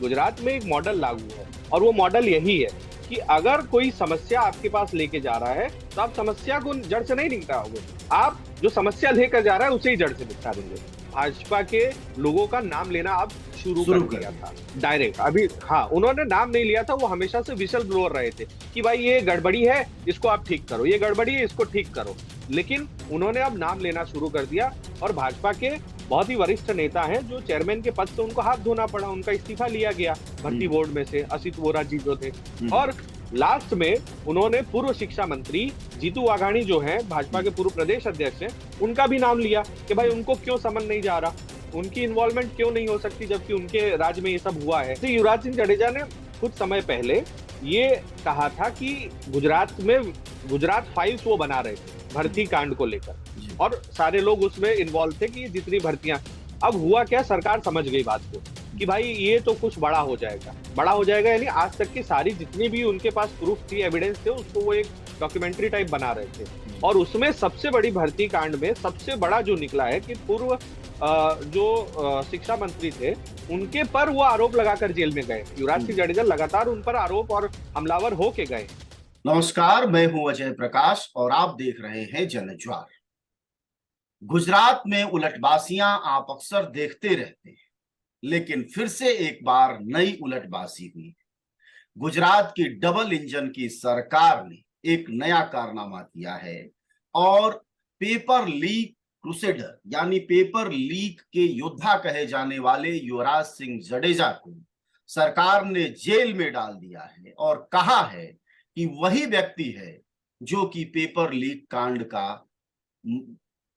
गुजरात में एक मॉडल लागू है और वो मॉडल यही है कि अगर कोई समस्या आपके पास लेके जा रहा है तो आप समस्या को जड़ से नहीं निपटाओगे, आप जो समस्या लेकर जा रहा है उसे ही जड़ से निपटा देंगे। भाजपा के लोगों का नाम लेना अब शुरू कर शुरू कर दिया दिया। था डायरेक्ट। अभी हाँ, उन्होंने नाम नहीं लिया था, वो हमेशा से विशल ब्लोअर रहे थे कि भाई ये गड़बड़ी है, इसको आप ठीक करो, ये गड़बड़ी है, इसको ठीक करो। लेकिन उन्होंने अब नाम लेना शुरू कर दिया और भाजपा के बहुत ही वरिष्ठ नेता हैं जो चेयरमैन के पद से उनको हाथ धोना पड़ा, उनका इस्तीफा लिया गया भर्ती हम्म। बोर्ड में से, असित वोरा जी जो थे। हम्म। और लास्ट में उन्होंने पूर्व शिक्षा मंत्री जीतू वाघाणी जो हैं, भाजपा के पूर्व प्रदेश अध्यक्ष हैं, उनका भी नाम लिया कि भाई उनको क्यों समन नहीं जा रहा, उनकी इन्वॉल्वमेंट क्यों नहीं हो सकती जबकि उनके राज्य में ये सब हुआ है। तो युवराज सिंह जडेजा ने कुछ समय पहले ये कहा था कि गुजरात में गुजरात फाइल्स वो बना रहे थे भर्ती कांड को लेकर, जी। और सारे लोग उसमें इन्वॉल्व थे कि ये जितनी भर्तियां। अब हुआ क्या, सरकार समझ गई बात को कि भाई ये तो कुछ बड़ा हो जाएगा, बड़ा हो जाएगा, यानी आज तक की सारी जितनी भी उनके पास प्रूफ थी, एविडेंस थे, उसको वो एक डॉक्यूमेंट्री टाइप बना रहे थे। और उसमें सबसे बड़ी भर्ती कांड में सबसे बड़ा जो निकला है कि पूर्व शिक्षा मंत्री थे, उनके पर वो आरोप लगाकर जेल में गए। युवराज सिंह जडेजा लगातार उन पर आरोप और हमलावर होके गए। नमस्कार, मैं हूं अजय प्रकाश और आप देख रहे हैं जनज्वार। गुजरात में उलटबाजियां आप अक्सर देखते रहते हैं, लेकिन फिर से एक बार नई उलटबाजी हुई। गुजरात की डबल इंजन की सरकार ने एक नया कारनामा किया है और पेपर लीक क्रूसेडर यानी पेपर लीक के योद्धा कहे जाने वाले युवराज सिंह जडेजा को सरकार ने जेल में डाल दिया है और कहा है कि वही व्यक्ति है जो कि पेपर लीक कांड का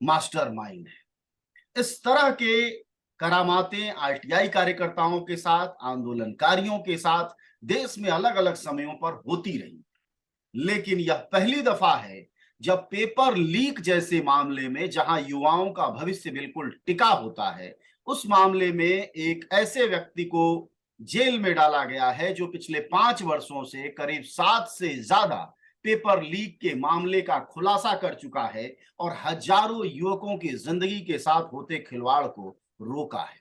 मास्टरमाइंड है। इस तरह के करामातें आरटीआई कार्यकर्ताओं के साथ, आंदोलनकारियों के साथ देश में अलग अलग समयों पर होती रही, लेकिन यह पहली दफा है जब पेपर लीक जैसे मामले में, जहां युवाओं का भविष्य बिल्कुल टिका होता है, उस मामले में एक ऐसे व्यक्ति को जेल में डाला गया है जो पिछले 5 वर्षों से करीब 7 से ज्यादा पेपर लीक के मामले का खुलासा कर चुका है और हजारों युवकों की जिंदगी के साथ होते खिलवाड़ को रोका है।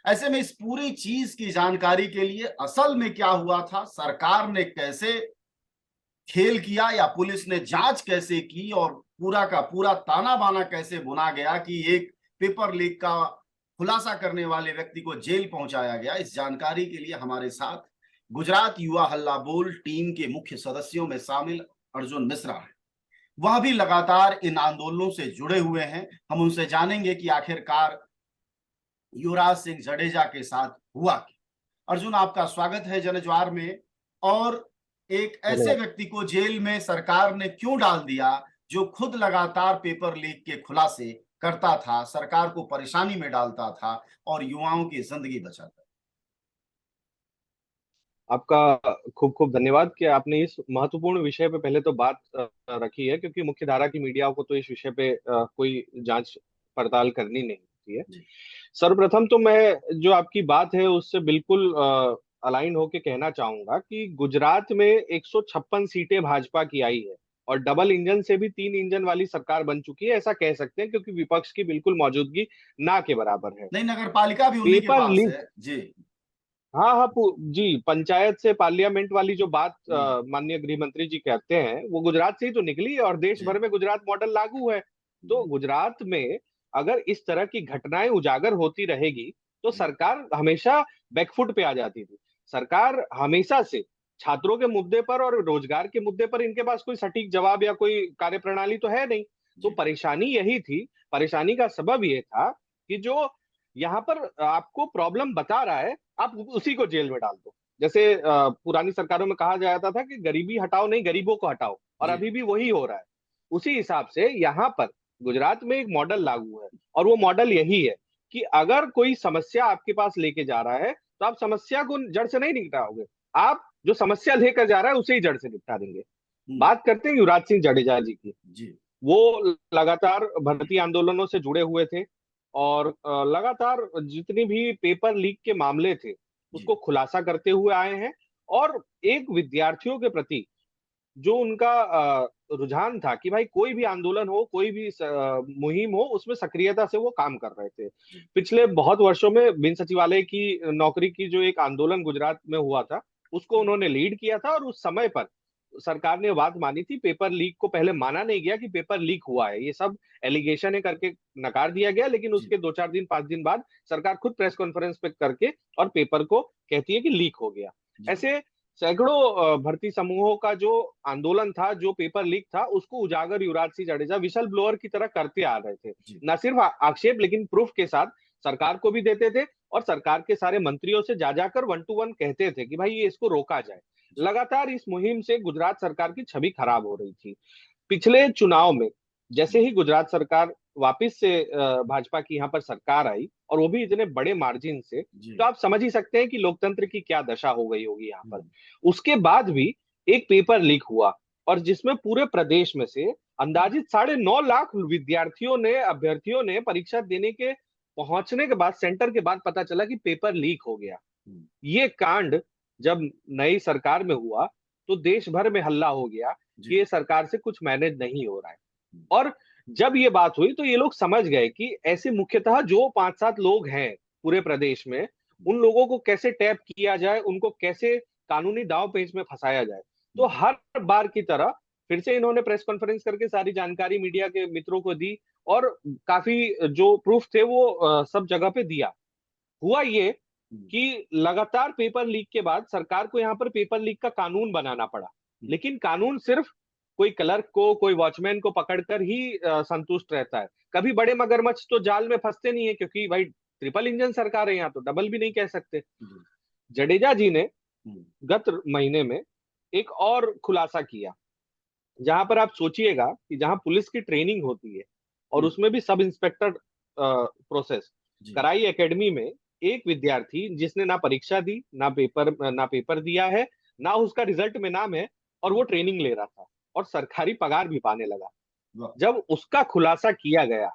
ऐसे में इस पूरी चीज की जानकारी के लिए असल में क्या हुआ था, सरकार ने कैसे खेल किया या पुलिस ने जांच कैसे की और पूरा का पूरा ताना बाना कैसे बुना गया कि एक पेपर लीक का खुलासा करने वाले व्यक्ति को जेल पहुंचाया गया, इस जानकारी के लिए हमारे साथ गुजरात युवा हल्ला बोल टीम के मुख्य सदस्यों में शामिल अर्जुन मिश्रा है। वह भी लगातार इन आंदोलनों से जुड़े हुए हैं। हम उनसे जानेंगे कि आखिरकार युवराज सिंह जडेजा के साथ हुआ क्या। अर्जुन, आपका स्वागत है जनज्वार में। और एक ऐसे धन्यवाद। व्यक्ति को जेल में सरकार ने क्यों डाल दिया जो खुद लगातार पेपर लीक के खुलासे करता था, सरकार को परेशानी में डालता था और युवाओं की जिंदगी बचाता? आपका खूब खूब धन्यवाद कि आपने इस महत्वपूर्ण विषय पे पहले तो बात रखी है, क्योंकि मुख्य धारा की मीडिया को तो इस विषय पे कोई जांच पड़ताल करनी नहीं होती है। जी। सर्वप्रथम तो मैं जो आपकी बात है उससे बिल्कुल अलाइन होके कहना चाहूंगा कि गुजरात में 156 सीटें भाजपा की आई है और डबल इंजन से भी 3 इंजन वाली सरकार बन चुकी है, ऐसा कह सकते हैं, क्योंकि विपक्ष की बिल्कुल मौजूदगी ना के बराबर है। नहीं, नगर पालिका भी उन्हीं के पेपर पास लीक, है जी। हाँ हाँ, जी, पंचायत से पार्लियामेंट वाली जो बात हम्म। माननीय गृह मंत्री जी कहते हैं वो गुजरात से ही तो निकली है और देश जी। भर में गुजरात मॉडल लागू है। तो हम्म। गुजरात में अगर इस तरह की घटनाएं उजागर होती रहेगी तो जी। सरकार हमेशा बैकफुट पे आ जाती थी। सरकार हमेशा से छात्रों के मुद्दे पर और रोजगार के मुद्दे पर इनके पास कोई सटीक जवाब या कोई कार्यप्रणाली तो है नहीं। तो जी। परेशानी यही थी, परेशानी का सबब ये था कि जो यहाँ पर आपको प्रॉब्लम बता रहा है आप उसी को जेल में डाल दो। जैसे पुरानी सरकारों में कहा जाता था कि गरीबी हटाओ नहीं, गरीबों को हटाओ, और जी। अभी भी वही हो रहा है। उसी हिसाब से यहाँ पर गुजरात में एक मॉडल लागू है और वो मॉडल यही है कि अगर कोई समस्या आपके पास लेके जा रहा है तो आप समस्या को जड़ से नहीं निपटाओगे, आप जो समस्या लेकर जा रहा है उसे ही जड़ से निपटा देंगे। हम्म। बात करते हैं युवराज सिंह जडेजा जी की। जी। वो लगातार भर्ती आंदोलनों से जुड़े हुए थे और लगातार जितनी भी पेपर लीक के मामले थे जी। उसको खुलासा करते हुए आए हैं। और एक विद्यार्थियों के प्रति जो उनका रुझान था कि भाई कोई भी आंदोलन हो, कोई भी मुहिम हो, उसमें सक्रियता से वो काम कर रहे थे। पिछले बहुत वर्षों में बिन सचिवालय की नौकरी की जो एक आंदोलन गुजरात में हुआ था, उसको उन्होंने लीड किया था, और उस समय पर सरकार ने बात मानी थी। पेपर लीक को पहले माना नहीं गया कि पेपर लीक हुआ है, ये सब एलिगेशन है करके नकार दिया गया, लेकिन जी उसके 2-4 दिन 5 दिन बाद सरकार खुद प्रेस कॉन्फ्रेंस पे करके और पेपर को कहती है कि लीक हो गया। जी ऐसे सैकड़ों भर्ती समूहों का जो आंदोलन था, जो पेपर लीक था, उसको उजागर युवराज सिंह जडेजा विशल ब्लोअर की तरह करते आ रहे थे। जी न सिर्फ आक्षेप, लेकिन प्रूफ के साथ सरकार को भी देते थे, और सरकार के सारे मंत्रियों से जा जाकर 1 to 1 कहते थे कि भाई ये इसको रोका जाए। लगातार इस मुहिम से गुजरात सरकार की छवि खराब हो रही थी। पिछले चुनाव में जैसे ही गुजरात सरकार वापस से भाजपा की यहाँ पर सरकार आई, और वो भी इतने बड़े मार्जिन से, जी तो आप समझ ही सकते हैं कि लोकतंत्र की क्या दशा हो गई होगी यहाँ पर। हम्म, उसके बाद भी एक पेपर लीक हुआ, और जिसमें पूरे प्रदेश में से अंदाजित 9.5 लाख विद्यार्थियों ने, अभ्यर्थियों ने परीक्षा देने के पहुंचने के बाद, सेंटर के बाद पता चला कि पेपर लीक हो गया। हम्म, ये कांड जब नई सरकार में हुआ, तो देश भर में हल्ला हो गया कि जी ये सरकार से कुछ मैनेज नहीं हो रहा है। हम्म, और जब ये बात हुई, तो ये लोग समझ गए कि ऐसे मुख्यतः जो 5-7 लोग हैं पूरे प्रदेश में, उन लोगों को कैसे टैप किया जाए, उनको कैसे कानूनी दांव पेच में फंसाया जाए। तो हम्म, हर बार की तरह फिर से इन्होंने प्रेस कॉन्फ्रेंस करके सारी जानकारी मीडिया के मित्रों को दी, और काफी जो प्रूफ थे वो सब जगह पे दिया। हुआ ये हम्म, कि लगातार पेपर लीक के बाद सरकार को यहाँ पर पेपर लीक का कानून बनाना पड़ा। हम्म, लेकिन कानून सिर्फ कोई क्लर्क को, कोई वॉचमैन को पकड़कर ही संतुष्ट रहता है। कभी बड़े मगरमच्छ तो जाल में फंसते नहीं है, क्योंकि भाई ट्रिपल इंजन सरकार है, यहाँ तो डबल भी नहीं कह सकते। जी जडेजा जी ने हम्म, गत महीने में एक और खुलासा किया, जहां पर आप सोचिएगा कि जहां पुलिस की ट्रेनिंग होती है, और हम्म, उसमें भी सब इंस्पेक्टर प्रोसेस जी कराई एकेडमी में, एक विद्यार्थी जिसने ना परीक्षा दी, ना पेपर दिया है, ना उसका रिजल्ट में नाम है, और वो हम्म, ट्रेनिंग ले रहा था और सरकारी पगार भी पाने लगा। वाह जब उसका खुलासा किया गया,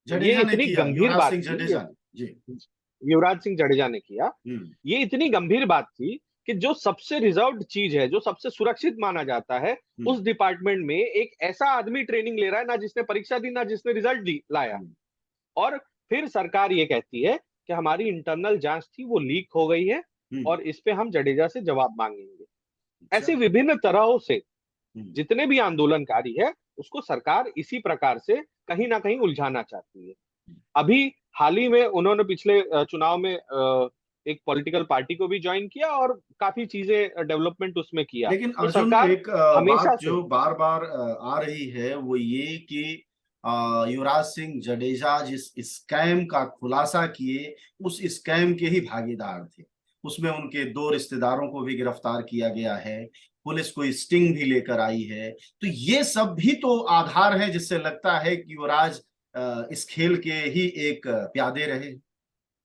ये जडेजा ने इतनी किया गंभीर युवराज बात सिंह थी। जडेजा ने जी युवराज सिंह जडेजा ने किया, हम्म ये इतनी गंभीर बात थी कि जो सबसे रिजर्व्ड चीज है, जो सबसे सुरक्षित माना जाता है, हम्म उस डिपार्टमेंट में एक ऐसा आदमी ट्रेनिंग ले रहा है, ना जिसने परीक्षा दी, ना जिसने रिजल्ट दी लाया। हम्म और फिर सरकार ये कहती है कि हमारी इंटरनल जांच थी, वो लीक हो गई है, हम्म, और इस पे हम जडेजा से जवाब मांगेंगे। अच्छा ऐसे विभिन्न तरहों से हम्म जितने भी आंदोलनकारी है, उसको सरकार इसी प्रकार से कहीं ना कहीं उलझाना चाहती है। अभी हाल ही में उन्होंने पिछले चुनाव में एक पॉलिटिकल पार्टी को भी ज्वाइन किया, और काफी चीजें डेवलप्मेंट उसमें किया। लेकिन तो अर्जुन सरकार एक हमेशा बात से। जो बार बार आ रही है वो ये कि युवराज सिंह जडेजा जिस स्कैम का खुलासा किए उस स्कैम के ही भागीदार थे। उसमें उनके दो रिश्तेदारों को भी गिरफ्तार किया गया है। पुलिस कोई स्टिंग भी लेकर आई है। तो ये सब भी तो आधार है जिससे लगता है कि युवराज इस खेल के ही एक प्यादे रहे।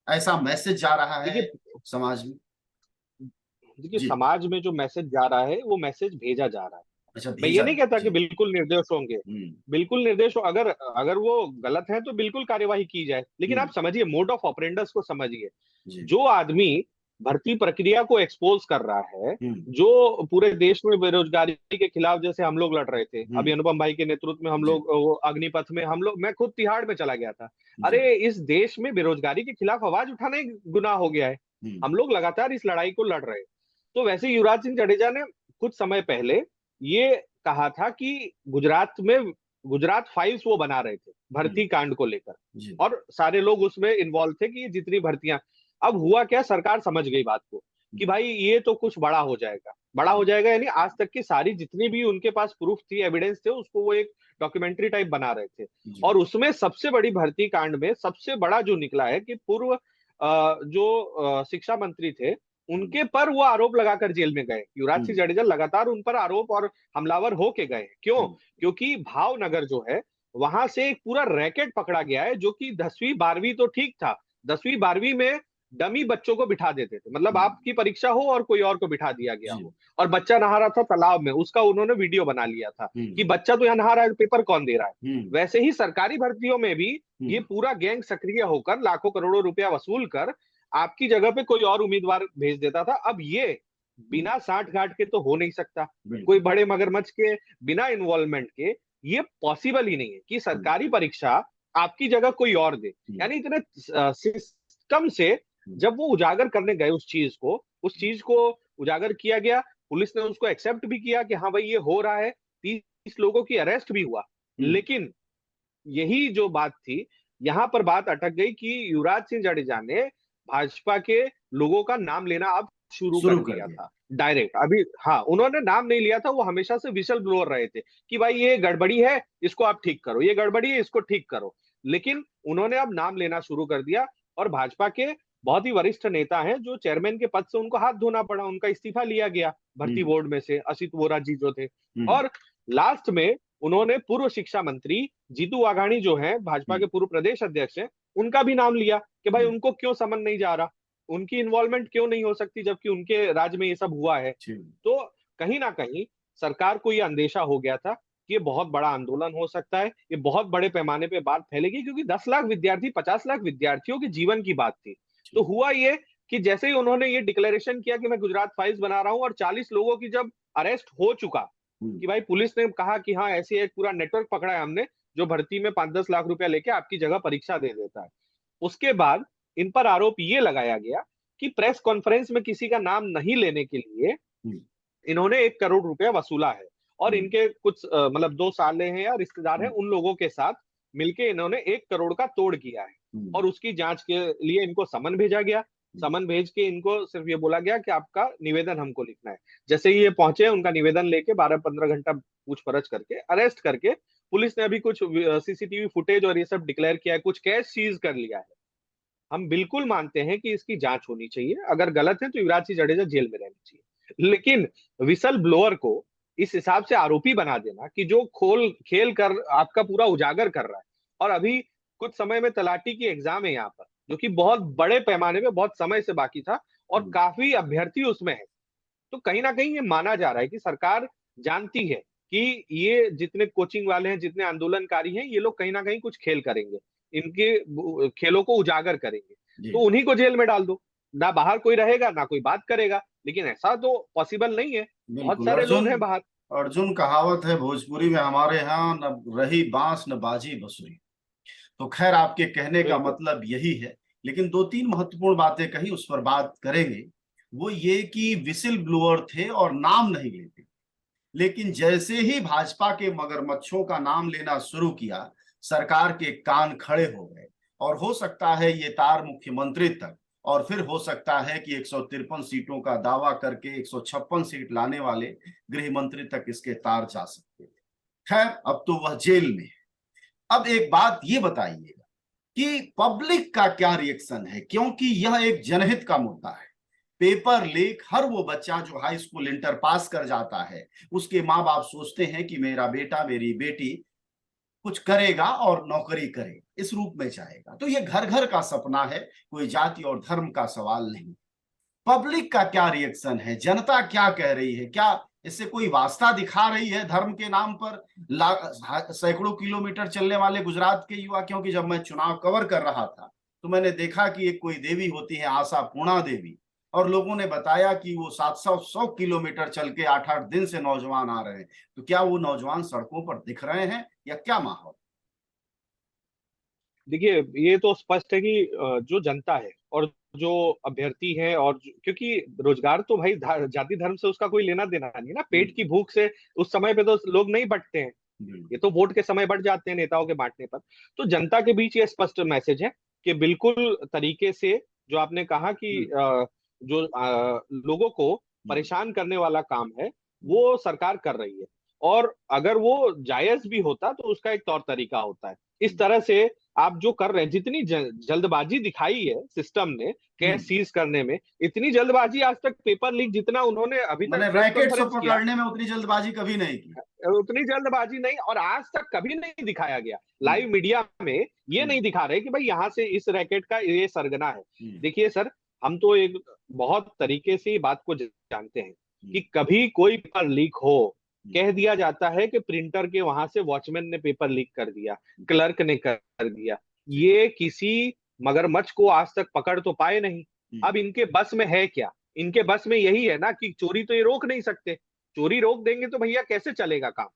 ऐसा मैसेज जा रहा है देखिए, समाज में। जी समाज में जो मैसेज जा रहा है, वो मैसेज भेजा जा रहा है। अच्छा मैं ये भेजा नहीं है कहता कि जी बिल्कुल निर्दोष होंगे, हम्म बिल्कुल निर्दोष हो, अगर अगर वो गलत है तो बिल्कुल कार्यवाही की जाए, लेकिन हम्म आप समझिए, मोड ऑफ ऑपरेंडस को समझिए। जी जो आदमी भर्ती प्रक्रिया को एक्सपोज कर रहा है, हम्म जो पूरे देश में बेरोजगारी के खिलाफ, जैसे हम लोग लड़ रहे थे अभी हम्म अनुपम भाई के नेतृत्व में, हम जी लोग वो अग्निपथ में, हम लोग, मैं खुद तिहाड़ में चला गया था। जी अरे इस देश में बेरोजगारी के खिलाफ आवाज उठाना ही गुनाह हो गया है। हम्म हम लोग लगातार इस लड़ाई को लड़ रहे हैं। तो वैसे युवराज सिंह जडेजा ने कुछ समय पहले ये कहा था कि गुजरात फाइल्स वो बना रहे थे हम्म भर्ती कांड को लेकर, जी और सारे लोग उसमें इन्वॉल्व थे कि ये जितनी भर्तियां। अब हुआ क्या, सरकार समझ गई बात को कि हम्म, भाई ये तो कुछ बड़ा हो जाएगा, बड़ा हो जी जाएगा, यानी आज तक की सारी जितनी भी उनके पास प्रूफ थी, एविडेंस थे, उसको वो एक डॉक्यूमेंट्री टाइप बना रहे थे। जी और उसमें सबसे बड़ी भर्ती कांड में सबसे बड़ा जो निकला है कि पूर्व जो शिक्षा मंत्री थे, हम्म उनके पर वो आरोप लगाकर जेल में गए। युवराज सिंह हम्म जडेजा लगातार उन पर आरोप और हमलावर होके गए। क्यों? हम्म क्योंकि भावनगर जो है, वहां से एक पूरा रैकेट पकड़ा गया है, जो कि 10वीं 12वीं तो ठीक था, 10वीं 12वीं में डमी बच्चों को बिठा देते थे, मतलब हम्म, आपकी परीक्षा हो और कोई और को बिठा दिया गया जी हो, और बच्चा नहा रहा था तालाब में, उसका उन्होंने वीडियो बना लिया था कि हम्म बच्चा तो यहाँ नहा रहा है, पेपर कौन दे रहा है। हम्म वैसे ही सरकारी भर्तियों में भी ये हम्म पूरा गैंग सक्रिय होकर लाखों करोड़ों रुपया वसूल कर आपकी जगह पे कोई और उम्मीदवार भेज देता था। अब ये बिना साठ गांठ के तो हो नहीं सकता। कोई बिल्कुल। बड़े मगरमच्छ के बिना इन्वॉल्वमेंट के ये पॉसिबल ही नहीं है कि हम्म, सरकारी परीक्षा आपकी जगह कोई और दे। हम्म, यानी इतने सिस्टम से हम्म, जब वो उजागर करने गए उस चीज को उजागर किया गया। पुलिस ने उसको एक्सेप्ट भी किया कि हाँ भाई ये हो रहा है। 30 लोगों की अरेस्ट भी हुआ। हम्म, लेकिन यही जो बात थी, यहां पर बात अटक गई कि युवराज सिंह जडेजा ने भाजपा के लोगों का नाम लेना अब शुरू कर शुरू कर दिया दिया। था। डायरेक्ट अभी, हाँ, उन्होंने नाम नहीं लिया था। वो हमेशा से विशल ब्लोअर रहे थे कि भाई ये गड़बड़ी है, इसको आप ठीक करो, ये गड़बड़ी है, इसको ठीक करो। लेकिन उन्होंने अब नाम लेना शुरू कर दिया। और भाजपा के बहुत ही वरिष्ठ नेता हैं जो चेयरमैन के पद से उनको हाथ धोना पड़ा, उनका इस्तीफा लिया गया भर्ती हम्म, बोर्ड में से, असित वोरा जी जो थे। हम्म, और लास्ट में उन्होंने पूर्व शिक्षा मंत्री जीतू वाघाणी जो है भाजपा के हम्म, पूर्व प्रदेश अध्यक्ष हैं, उनका भी नाम लिया कि भाई हम्म, उनको क्यों समन नहीं जा रहा, उनकी इन्वॉल्वमेंट क्यों नहीं हो सकती जबकि उनके राज्य में ये सब हुआ है। ठीक। तो कहीं ना कहीं सरकार को ये अंदेशा हो गया था कि ये बहुत बड़ा आंदोलन हो सकता है, ये बहुत बड़े पैमाने पे बात फैलेगी, क्योंकि 10 लाख विद्यार्थी, 50 लाख विद्यार्थियों के जीवन की बात थी। तो ठीक। हुआ ये कि जैसे ही उन्होंने ये डिक्लेरेशन किया कि मैं गुजरात फाइल्स बना रहा हूं, और 40 लोगों की जब अरेस्ट हो चुका, हम्म, कि भाई पुलिस ने कहा कि हाँ ऐसे एक पूरा नेटवर्क पकड़ा है हमने जो भर्ती में 5-10 लाख रुपया लेके आपकी जगह परीक्षा दे देता है। उसके बाद इन पर आरोप ये लगाया गया कि प्रेस कॉन्फ्रेंस में किसी का नाम नहीं लेने के लिए हम्म, इन्होंने 1 करोड़ रुपया वसूला है। और हम्म, इनके कुछ मतलब दो साले हैं या रिश्तेदार हैं, हम्म, उन लोगों के साथ मिलके इन्होंने 1 करोड़ का तोड़ किया है। हम्म, और उसकी जांच के लिए इनको समन भेजा गया। समन भेज के इनको सिर्फ ये बोला गया कि आपका निवेदन हमको लिखना है। जैसे ही ये पहुंचे, उनका निवेदन लेके 12-15 घंटा पूछपरछ करके अरेस्ट करके पुलिस ने अभी कुछ सीसीटीवी फुटेज और ये सब डिक्लेयर किया है, कुछ कैश सीज कर लिया है। हम बिल्कुल मानते हैं कि इसकी जांच होनी चाहिए, अगर गलत है तो युवराज सिंह जडेजा जेल में रहना चाहिए। लेकिन विसल ब्लोअर को इस हिसाब से आरोपी बना देना कि जो खोल खेल कर आपका पूरा उजागर कर रहा है, और अभी कुछ समय में तलाटी की एग्जाम है यहाँ पर जो कि बहुत बड़े पैमाने में बहुत समय से बाकी था, और हम्म, काफी अभ्यर्थी उसमें है। तो कहीं ना कहीं ये माना जा रहा है कि सरकार जानती है कि ये जितने कोचिंग वाले हैं, जितने आंदोलनकारी हैं, ये लोग कहीं ना कहीं कुछ खेल करेंगे, इनके खेलों को उजागर करेंगे। जी। तो उन्हीं को जेल में डाल दो, ना बाहर कोई रहेगा ना कोई बात करेगा। लेकिन ऐसा तो पॉसिबल नहीं है, बहुत बिल्कुल। सारे अर्जुन, लोग हैं बाहर। अर्जुन कहावत है भोजपुरी में हमारे यहाँ, न रही बांस न बाजी बसुरी। तो खैर, आपके कहने का बिल्कुल। मतलब यही है। लेकिन दो तीन महत्वपूर्ण बातें कही, उस पर बात करेंगे। वो ये कि विसिल ब्लोअर थे और नाम नहीं लेते, लेकिन जैसे ही भाजपा के मगरमच्छों का नाम लेना शुरू किया, सरकार के कान खड़े हो गए। और हो सकता है ये तार मुख्यमंत्री तक, और फिर हो सकता है कि 153 सीटों का दावा करके 156 सीट लाने वाले गृह मंत्री तक इसके तार जा सकते थे। खैर, अब तो वह जेल में है। अब एक बात ये बताइएगा कि पब्लिक का क्या रिएक्शन है, क्योंकि यह एक जनहित का मुद्दा है। पेपर लीक, हर वो बच्चा जो हाई स्कूल इंटर पास कर जाता है, उसके माँ बाप सोचते हैं कि मेरा बेटा मेरी बेटी कुछ करेगा और नौकरी करे, इस रूप में जाएगा। तो ये घर घर का सपना है, कोई जाति और धर्म का सवाल नहीं। पब्लिक का क्या रिएक्शन है, जनता क्या कह रही है? क्या इससे कोई वास्ता दिखा रही है धर्म के नाम पर सैकड़ों किलोमीटर चलने वाले गुजरात के युवा? क्योंकि जब मैं चुनाव कवर कर रहा था तो मैंने देखा कि एक कोई देवी होती है आशा पूर्णा देवी, और लोगों ने बताया कि वो 700 किलोमीटर चल के 8-8 दिन से नौजवान आ रहे हैं। तो क्या वो नौजवान सड़कों पर दिख रहे हैं या क्या माहौल? देखिए, ये तो स्पष्ट है कि जो जनता है और जो अभ्यर्थी है, और क्योंकि रोजगार तो भाई जाति धर्म से उसका कोई लेना देना नहीं ना, पेट की भूख से उस समय पे तो लोग नहीं बंटते हैं। ये तो वोट के समय बढ़ जाते हैं नेताओं के बांटने पर। तो जनता के बीच ये स्पष्ट मैसेज है कि बिल्कुल तरीके से जो आपने कहा कि जो लोगों को परेशान करने वाला काम है वो सरकार कर रही है। और अगर वो जायज भी होता तो उसका एक तौर तरीका होता है। इस तरह से आप जो कर रहे हैं, जितनी जल्दबाजी दिखाई है सिस्टम ने कैश सीज करने में, इतनी जल्दबाजी आज तक पेपर लीक जितना उन्होंने अभी तक मैंने प्रेस रैकेट से कॉन्फ्रेंस किया, पकड़ने में उतनी जल्दबाजी कभी नहीं की। उतनी जल्दबाजी नहीं, और आज तक कभी नहीं दिखाया गया हम्म, लाइव मीडिया में। ये हम्म, नहीं दिखा रहे कि भाई यहाँ से इस रैकेट का ये सरगना है। हम्म, देखिए सर, हम तो एक बहुत तरीके से बात को जानते हैं कि हम्म, कभी कोई पेपर लीक हो, हम्म, कह दिया जाता है कि प्रिंटर के वहां से वॉचमैन ने पेपर लीक कर दिया, क्लर्क ने कर दिया। ये किसी मगरमच्छ को आज तक पकड़ तो पाए नहीं। हम्म, अब इनके बस में है क्या? इनके बस में यही है ना कि चोरी तो ये रोक नहीं सकते, चोरी रोक देंगे तो भैया कैसे चलेगा काम,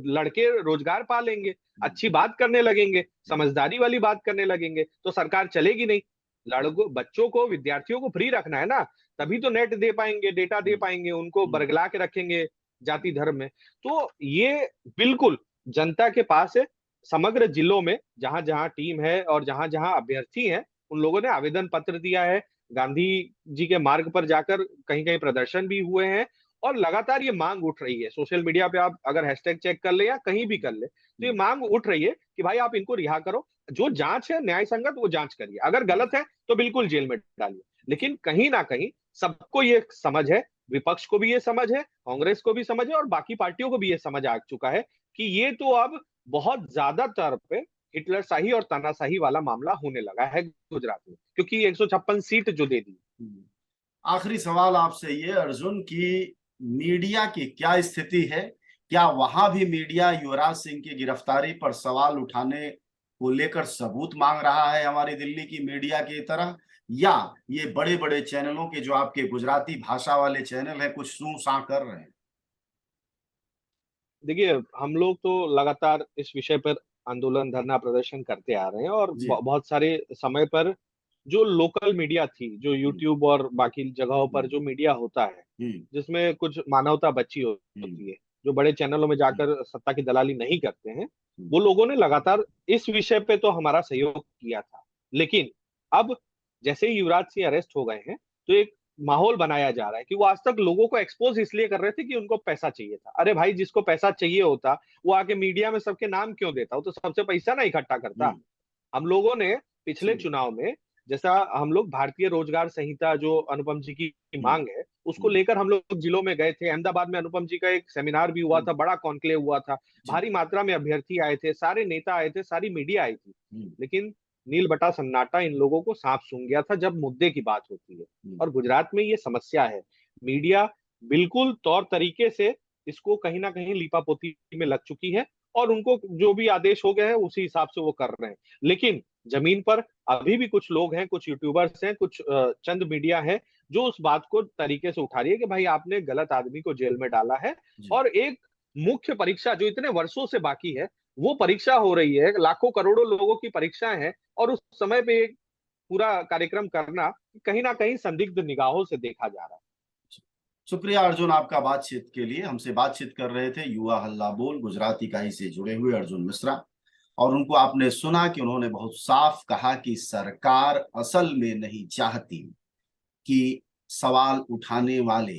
लड़के रोजगार पा लेंगे, अच्छी बात करने लगेंगे, समझदारी वाली बात करने लगेंगे, तो सरकार चलेगी नहीं। लड़कों बच्चों को विद्यार्थियों को फ्री रखना है ना, तभी तो नेट दे पाएंगे, डेटा दे पाएंगे, उनको बरगला के रखेंगे जाति धर्म में। तो ये बिल्कुल जनता के पास है। समग्र जिलों में जहां जहां टीम है और जहां जहां अभ्यर्थी हैं, उन लोगों ने आवेदन पत्र दिया है, गांधी जी के मार्ग पर जाकर कहीं कहीं प्रदर्शन भी हुए हैं, और लगातार ये मांग उठ रही है। सोशल मीडिया पे आप अगर हैशटैग चेक कर ले या कहीं भी कर ले, तो ये मांग उठ रही है कि भाई आप इनको रिहा करो, जो जांच है न्याय संगत वो जांच करिए, अगर गलत है तो बिल्कुल जेल में डालिए। लेकिन कहीं ना कहीं सबको ये समझ है, विपक्ष को भी ये समझ है, कांग्रेस को भी समझ है, और बाकी पार्टियों को भी ये समझ आ चुका है कि ये तो अब बहुत ज्यादा तौर पे हिटलर शाही और तानाशाही वाला मामला होने लगा है गुजरात में, क्योंकि 156 सीट जो दे दी। आखिरी सवाल आपसे ये अर्जुन की मीडिया की क्या स्थिति है? क्या वहां भी मीडिया युवराज सिंह की गिरफ्तारी पर सवाल उठाने को लेकर सबूत मांग रहा है हमारी दिल्ली की मीडिया की तरह, या ये बड़े बड़े चैनलों के जो आपके गुजराती भाषा वाले चैनल हैं कुछ सूं सां कर रहे हैं? देखिए, हम लोग तो लगातार इस विषय पर आंदोलन धरना प्रदर्शन करते आ रहे हैं, और बहुत सारे समय पर जो लोकल मीडिया थी, जो यूट्यूब और बाकी जगहों पर जो मीडिया होता है, जिसमें कुछ मानवता बची होती है, जो बड़े चैनलों में जाकर सत्ता की दलाली नहीं करते हैं, वो लोगों ने लगातार इस विषय पे तो हमारा सहयोग किया था। लेकिन अब जैसे ही युवराज सिंह अरेस्ट हो गए हैं, तो एक माहौल बनाया जा रहा है कि वो आज तक लोगों को एक्सपोज इसलिए कर रहे थे कि उनको पैसा चाहिए था। अरे भाई, जिसको पैसा चाहिए होता वो आके मीडिया में सबके नाम क्यों देता, वो तो सबसे पैसा ना इकट्ठा करता। हम लोगों ने पिछले चुनाव में, जैसा हम लोग भारतीय रोजगार संहिता जो अनुपम जी की मांग है, उसको लेकर हम लोग जिलों में गए थे। अहमदाबाद में अनुपम जी का एक सेमिनार भी हुआ था, बड़ा कॉन्क्लेव हुआ था, भारी मात्रा में अभ्यर्थी आए थे, सारे नेता आए थे, सारी मीडिया आई थी। लेकिन नील बटा सन्नाटा इन लोगों को सांप सूंघ गया था जब मुद्दे की बात होती है। और गुजरात में ये समस्या है, मीडिया बिल्कुल तौर तरीके से इसको कहीं ना कहीं लीपापोती में लग चुकी है, और उनको जो भी आदेश हो गए हैं उसी हिसाब से वो कर रहे हैं। लेकिन जमीन पर अभी भी कुछ लोग हैं, कुछ यूट्यूबर्स हैं, कुछ चंद मीडिया है जो उस बात को तरीके से उठा रही है कि भाई आपने गलत आदमी को जेल में डाला है। और एक मुख्य परीक्षा जो इतने वर्षों से बाकी है, वो परीक्षा हो रही है, लाखों करोड़ों लोगों की परीक्षाएं हैं, और उस समय पे पूरा कार्यक्रम करना कहीं ना कहीं संदिग्ध निगाहों से देखा जा रहा है। शुक्रिया अर्जुन आपका बातचीत के लिए। हमसे बातचीत कर रहे थे युवा हल्ला बोल गुजरात इकाई से जुड़े हुए अर्जुन मिश्रा, और उनको आपने सुना कि उन्होंने बहुत साफ कहा कि सरकार असल में नहीं चाहती कि सवाल उठाने वाले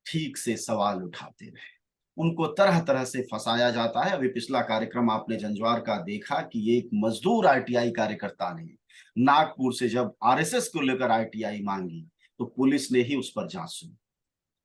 ठीक से सवाल उठाते रहे, उनको तरह तरह से फंसाया जाता है। अभी पिछला कार्यक्रम आपने जंजवार का देखा कि एक मजदूर आरटीआई कार्यकर्ता ने नागपुर से जब आरएसएस को लेकर आरटीआई मांगी तो पुलिस ने ही उस पर जांच सुनी।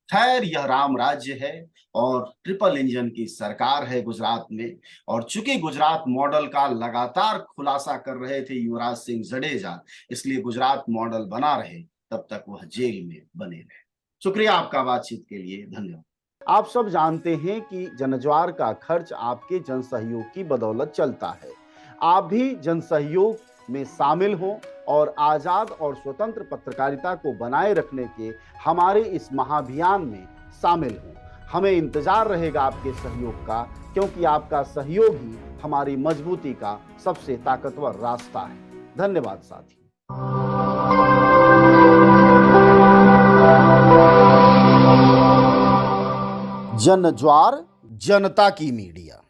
खैर, यह राम राज्य है और ट्रिपल इंजन की सरकार है गुजरात में, और चूंकि गुजरात मॉडल का लगातार खुलासा कर रहे थे युवराज सिंह जडेजा, इसलिए गुजरात मॉडल बना रहे तब तक वह जेल में बने रहे। शुक्रिया आपका बातचीत के लिए, धन्यवाद। आप सब जानते हैं कि जनज्वार का खर्च आपके जनसहयोग की बदौलत चलता है। आप भी जनसहयोग में शामिल हों और आजाद और स्वतंत्र पत्रकारिता को बनाए रखने के हमारे इस महाअभियान में शामिल हों। हमें इंतजार रहेगा आपके सहयोग का, क्योंकि आपका सहयोग ही हमारी मजबूती का सबसे ताकतवर रास्ता है। धन्यवाद साथी। जनज्वार, जनता की मीडिया।